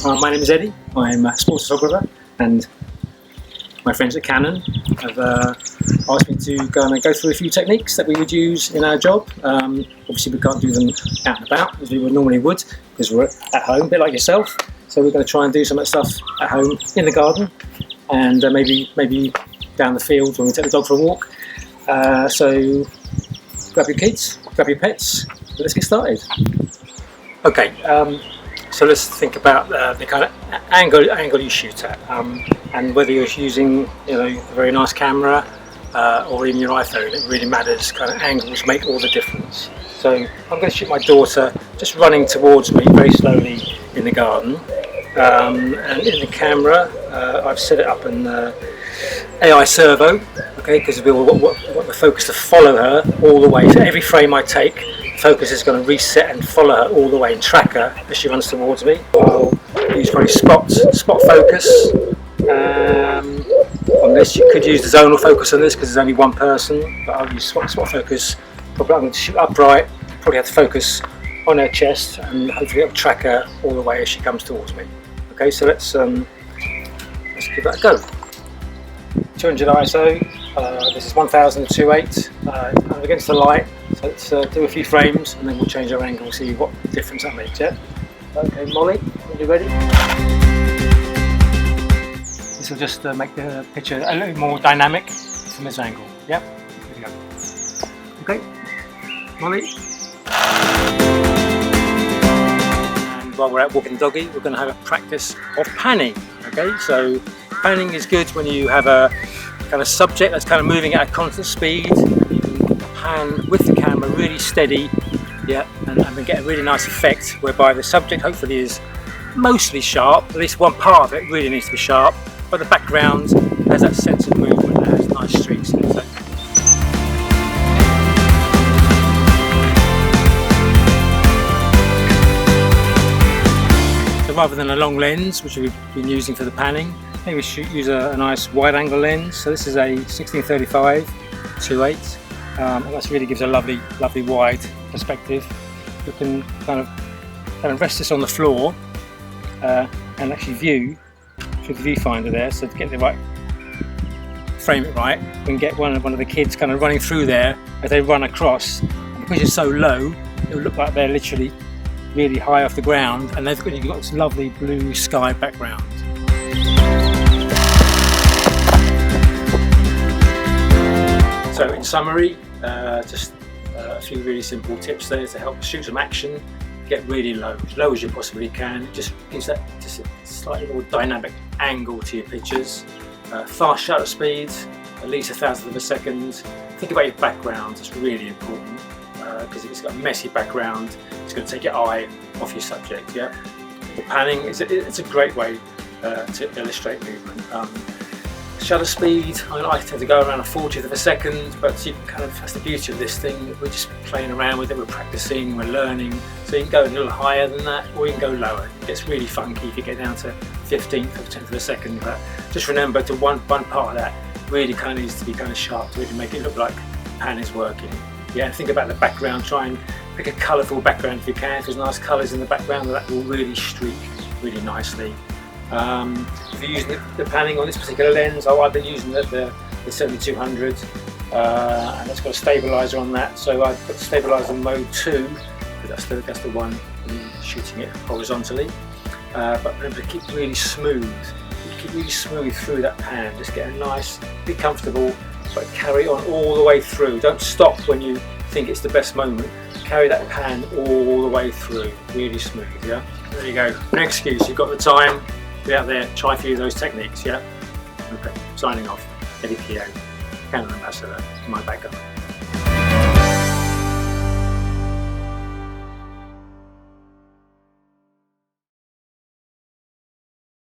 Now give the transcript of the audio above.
My name is Eddie. I'm a sports photographer, and my friends at Canon have asked me to go through a few techniques that we would use in our job. Obviously we can't do them out and about as we would normally would, because we're at home, a bit like yourself. So we're going to try and do some of that stuff at home in the garden, and maybe down the field when we take the dog for a walk. So grab your kids, grab your pets, and let's get started. Okay. So let's think about the kind of angle you shoot at, and whether you're using a very nice camera or even your iPhone. It really matters. Kind of angles make all the difference. So I'm going to shoot my daughter just running towards me very slowly in the garden, and in the camera I've set it up in AI servo, okay, because we want the focus to follow her all the way. So every frame I take, focus is going to reset and follow her all the way and track her as she runs towards me. I'll use probably spot focus. On this, you could use the zonal focus on this because there's only one person, but I'll use spot focus. Probably I'm going to shoot upright. Probably have to focus on her chest, and hopefully it'll track her all the way as she comes towards me. Okay, so let's give that a go. 200 ISO. This is 1000-2.8. I'm against the light. So let's do a few frames and then we'll change our angle and see what difference that makes, yeah? Okay, Molly, are you ready? This will just make the picture a little more dynamic from this angle, yeah? Here we go. Okay, Molly. And while we're out walking the doggy, we're going to have a practice of panning, okay? So panning is good when you have a kind of subject that's kind of moving at a constant speed. Pan with the camera really steady, yeah, and then get a really nice effect whereby the subject hopefully is mostly sharp. At least one part of it really needs to be sharp, but the background has that sense of movement, that has nice streaks in it. So rather than a long lens, which we've been using for the panning, maybe we should use a nice wide angle lens. So this is a 1635 2.8. And that really gives a lovely wide perspective. You can kind of rest this on the floor and actually view through the viewfinder there. So to get the right, frame it right, we can get one of the kids kind of running through there as they run across. And because it's so low, it will look like they're literally really high off the ground, and you've got this lovely blue sky background. So in summary, just a few really simple tips there to help shoot some action. Get really low, as low as you possibly can. It just gives that just a slightly more dynamic angle to your pictures. Fast shutter speed, at least 1,000th of a second. Think about your background, it's really important because if it's got a messy background, it's going to take your eye off your subject. Yeah, the panning it's a great way to illustrate movement. Shutter speed, I tend to go around 1/40th of a second, but that's the beauty of this thing. We're just playing around with it, we're practicing, we're learning. So you can go a little higher than that, or you can go lower. It gets really funky if you get down to 15th or 10th of a second, but just remember to one part of that really kind of needs to be kind of sharp to really make it look like the pan is working. Yeah, and think about the background, try and pick a colourful background if you can. If there's nice colours in the background, that will really streak really nicely. If you're using the panning on this particular lens, I've been using the 7200, and it's got a stabilizer on that. So I've got the stabilizer in mode 2, because that's the one shooting it horizontally. But remember to keep really smooth. Keep really smooth through that pan. Just get a nice, be comfortable, but carry on all the way through. Don't stop when you think it's the best moment. Carry that pan all the way through, really smooth. Yeah. There you go. No excuse. You've got the time. Be out there, try a few of those techniques, yeah? Okay, signing off. Eddie Keogh, Canon Ambassador, my background.